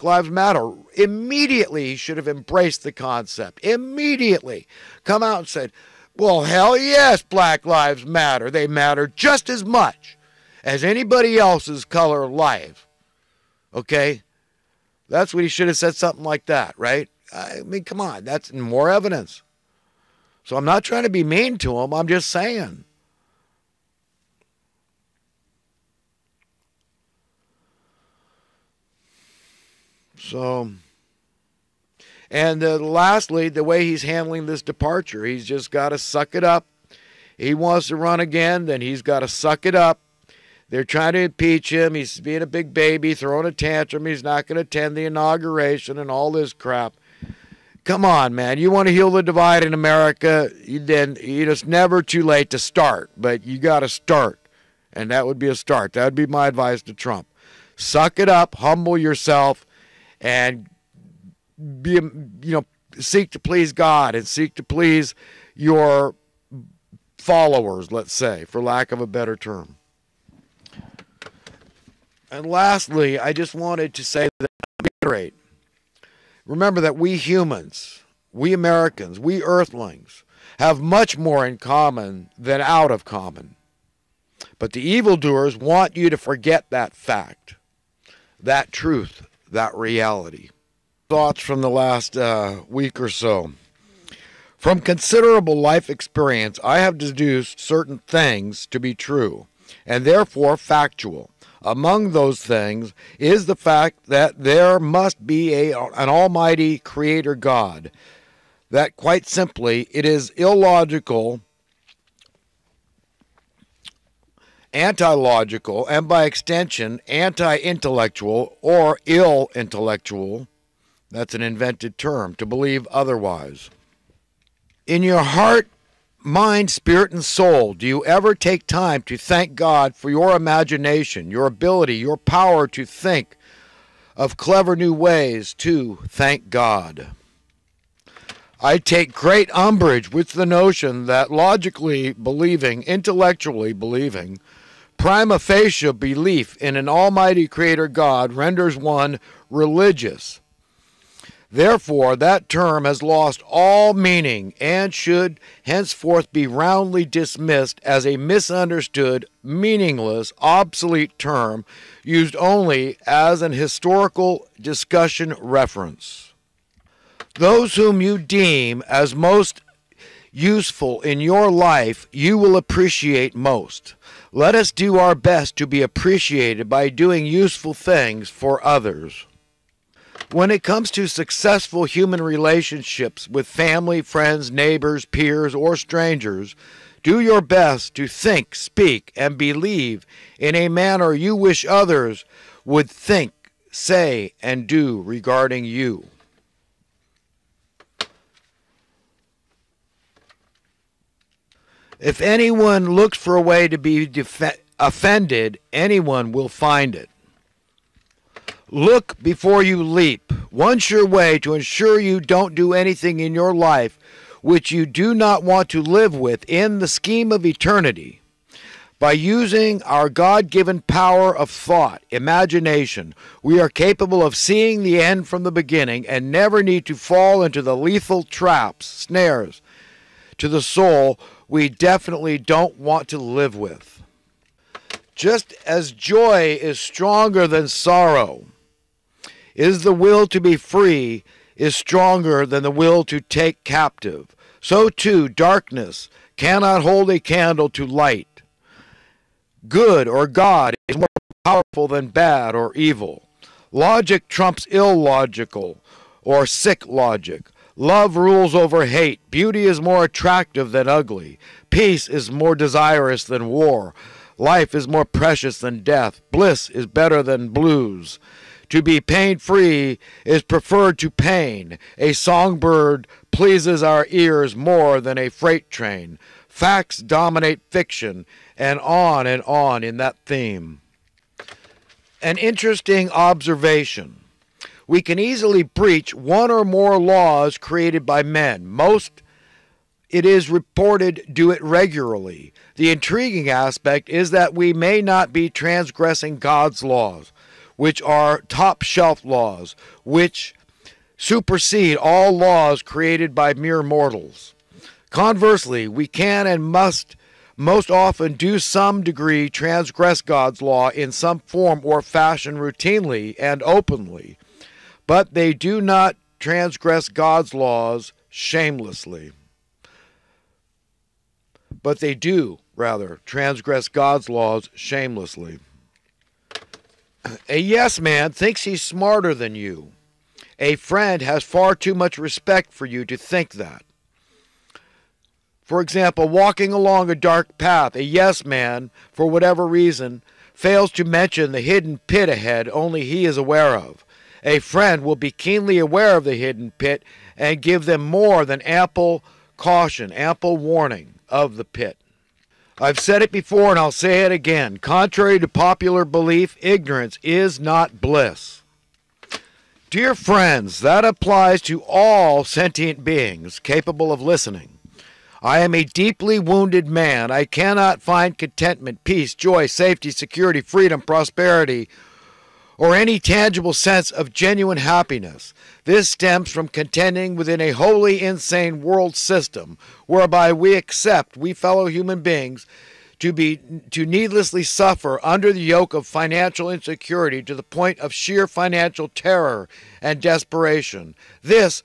Black Lives Matter. Immediately, he should have embraced the concept. Immediately. Come out and said, well, hell yes, Black Lives Matter. They matter just as much as anybody else's color of life. Okay? That's what he should have said, something like that, right? I mean, come on. That's more evidence. So I'm not trying to be mean to him. I'm just saying. So, and lastly, the way he's handling this departure, he's just got to suck it up. He wants to run again, then he's got to suck it up. They're trying to impeach him. He's being a big baby, throwing a tantrum. He's not going to attend the inauguration and all this crap. Come on, man. You want to heal the divide in America, then it's never too late to start, but you got to start, and that would be a start. That would be my advice to Trump. Suck it up, humble yourself, and be, seek to please God and seek to please your followers, let's say, for lack of a better term. And lastly, I just wanted to say that, reiterate, remember that we humans, we Americans, we earthlings, have much more in common than out of common. But the evildoers want you to forget that fact, that truth, that reality. Thoughts from the last week or so. From considerable life experience, I have deduced certain things to be true, and therefore factual. Among those things is the fact that there must be an almighty creator God, that quite simply it is illogical, anti-logical, and by extension anti-intellectual or ill-intellectual, that's an invented term, to believe otherwise. In your heart, mind, spirit, and soul, do you ever take time to thank God for your imagination, your ability, your power to think of clever new ways to thank God? I take great umbrage with the notion that logically believing, intellectually believing, prima facie belief in an almighty creator God renders one religious. Therefore, that term has lost all meaning and should henceforth be roundly dismissed as a misunderstood, meaningless, obsolete term used only as an historical discussion reference. Those whom you deem as most useful in your life, you will appreciate most. Let us do our best to be appreciated by doing useful things for others. When it comes to successful human relationships with family, friends, neighbors, peers, or strangers, do your best to think, speak, and believe in a manner you wish others would think, say, and do regarding you. If anyone looks for a way to be offended, anyone will find it. Look before you leap. One sure way to ensure you don't do anything in your life which you do not want to live with in the scheme of eternity. By using our God-given power of thought, imagination, we are capable of seeing the end from the beginning and never need to fall into the lethal traps, snares to the soul we definitely don't want to live with. Just as joy is stronger than sorrow, is the will to be free is stronger than the will to take captive. So too, darkness cannot hold a candle to light. Good or God is more powerful than bad or evil. Logic trumps illogical or sick logic. Love rules over hate. Beauty is more attractive than ugly. Peace is more desirous than war. Life is more precious than death. Bliss is better than blues. To be pain-free is preferred to pain. A songbird pleases our ears more than a freight train. Facts dominate fiction, and on in that theme. An interesting observation. We can easily breach one or more laws created by men. Most, it is reported, do it regularly. The intriguing aspect is that we may not be transgressing God's laws. which are top shelf laws, which supersede all laws created by mere mortals. Conversely, we can and must most often do some degree transgress God's law in some form or fashion routinely and openly, but they do not transgress God's laws shamelessly. But they do, rather, transgress God's laws shamelessly. A yes man thinks he's smarter than you. A friend has far too much respect for you to think that. For example, walking along a dark path, a yes man, for whatever reason, fails to mention the hidden pit ahead only he is aware of. A friend will be keenly aware of the hidden pit and give them more than ample caution, ample warning of the pit. I've said it before and I'll say it again. Contrary to popular belief, ignorance is not bliss. Dear friends, that applies to all sentient beings capable of listening. I am a deeply wounded man. I cannot find contentment, peace, joy, safety, security, freedom, prosperity, or any tangible sense of genuine happiness. This stems from contending within a wholly insane world system whereby we accept, we fellow human beings, to needlessly suffer under the yoke of financial insecurity to the point of sheer financial terror and desperation. This,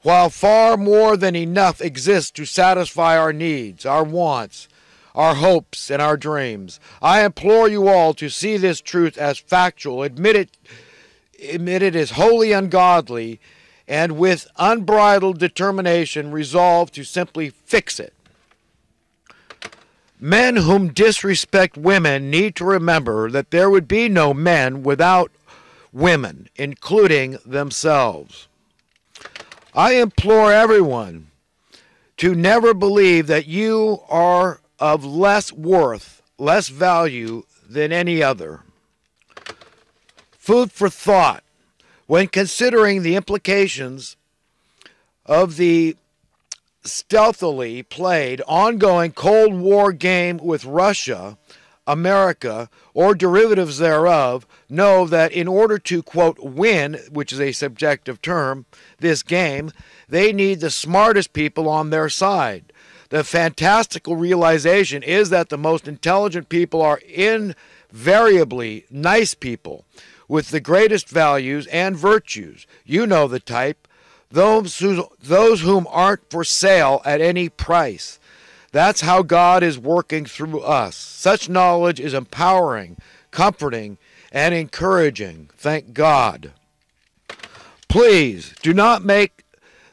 while far more than enough exists to satisfy our needs, our wants, our hopes, and our dreams. I implore you all to see this truth as factual, admit it as wholly ungodly, and with unbridled determination resolve to simply fix it. Men whom disrespect women need to remember that there would be no men without women, including themselves. I implore everyone to never believe that you are of less worth, less value than any other. Food for thought. When considering the implications of the stealthily played ongoing Cold War game with Russia, America, or derivatives thereof, know that in order to, quote, win, which is a subjective term, this game, they need the smartest people on their side. The fantastical realization is that the most intelligent people are invariably nice people with the greatest values and virtues. You know the type. Those whom aren't for sale at any price. That's how God is working through us. Such knowledge is empowering, comforting, and encouraging. Thank God. Please do not make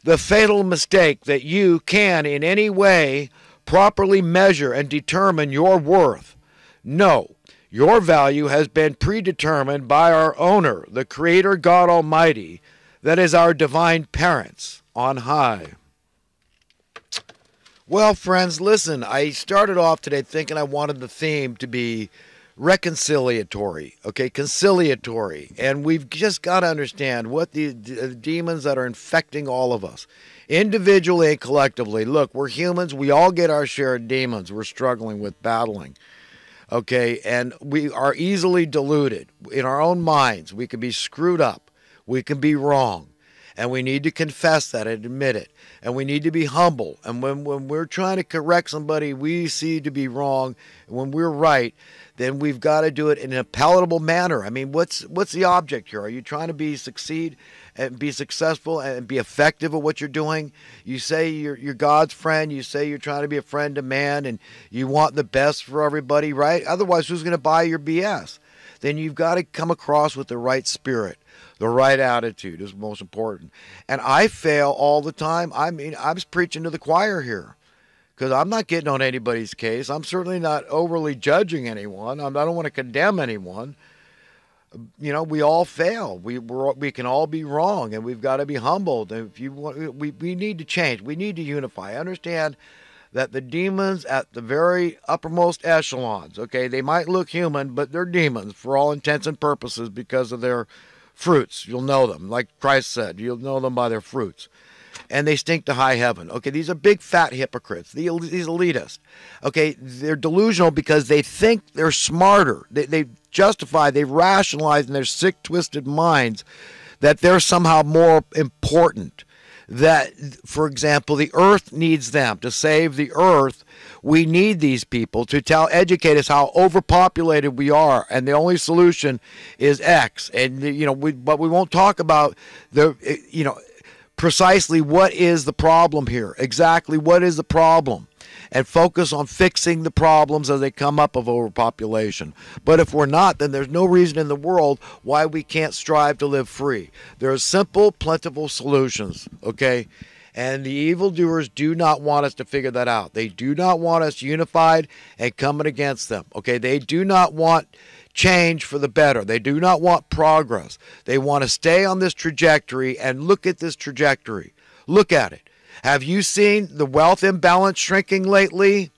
the fatal mistake that you can in any way properly measure and determine your worth. No, your value has been predetermined by our owner, the Creator God Almighty, that is our divine parents on high. Well, friends, listen, I started off today thinking I wanted the theme to be reconciliatory, okay, conciliatory. And we've just got to understand what the demons that are infecting all of us, individually and collectively. Look, we're humans. We all get our share of demons we're struggling with, battling, okay? And we are easily deluded in our own minds. We can be screwed up. We can be wrong. And we need to confess that and admit it. And we need to be humble. And when we're trying to correct somebody we see to be wrong, and when we're right, then we've got to do it in a palatable manner. I mean, what's the object here? Are you trying to succeed and be successful and be effective at what you're doing? You say you're God's friend. You say you're trying to be a friend to man, and you want the best for everybody, right? Otherwise, who's going to buy your BS? Then you've got to come across with the right spirit. The right attitude is most important. And I fail all the time. I mean, I was preaching to the choir here because I'm not getting on anybody's case. I'm certainly not overly judging anyone. I don't want to condemn anyone. You know, we all fail. We can all be wrong, and we've got to be humbled. And if you want, we need to change. We need to unify. I understand that the demons at the very uppermost echelons, okay, they might look human, but they're demons for all intents and purposes because of their fruits. You'll know them. Like Christ said, you'll know them by their fruits. and they stink to high heaven. Okay, these are big fat hypocrites, these elitists. Okay, they're delusional because they think they're smarter. They justify, they rationalize in their sick, twisted minds that they're somehow more important. That, for example, the earth needs them. To save the earth, we need these people to educate us how overpopulated we are, and the only solution is X. And, but we won't talk about precisely what is the problem here. Exactly what is the problem? And focus on fixing the problems as they come up of overpopulation. But if we're not, then there's no reason in the world why we can't strive to live free. There are simple, plentiful solutions, okay? And the evildoers do not want us to figure that out. They do not want us unified and coming against them, okay? They do not want change for the better. They do not want progress. They want to stay on this trajectory, and look at this trajectory. Look at it. Have you seen the wealth imbalance shrinking lately?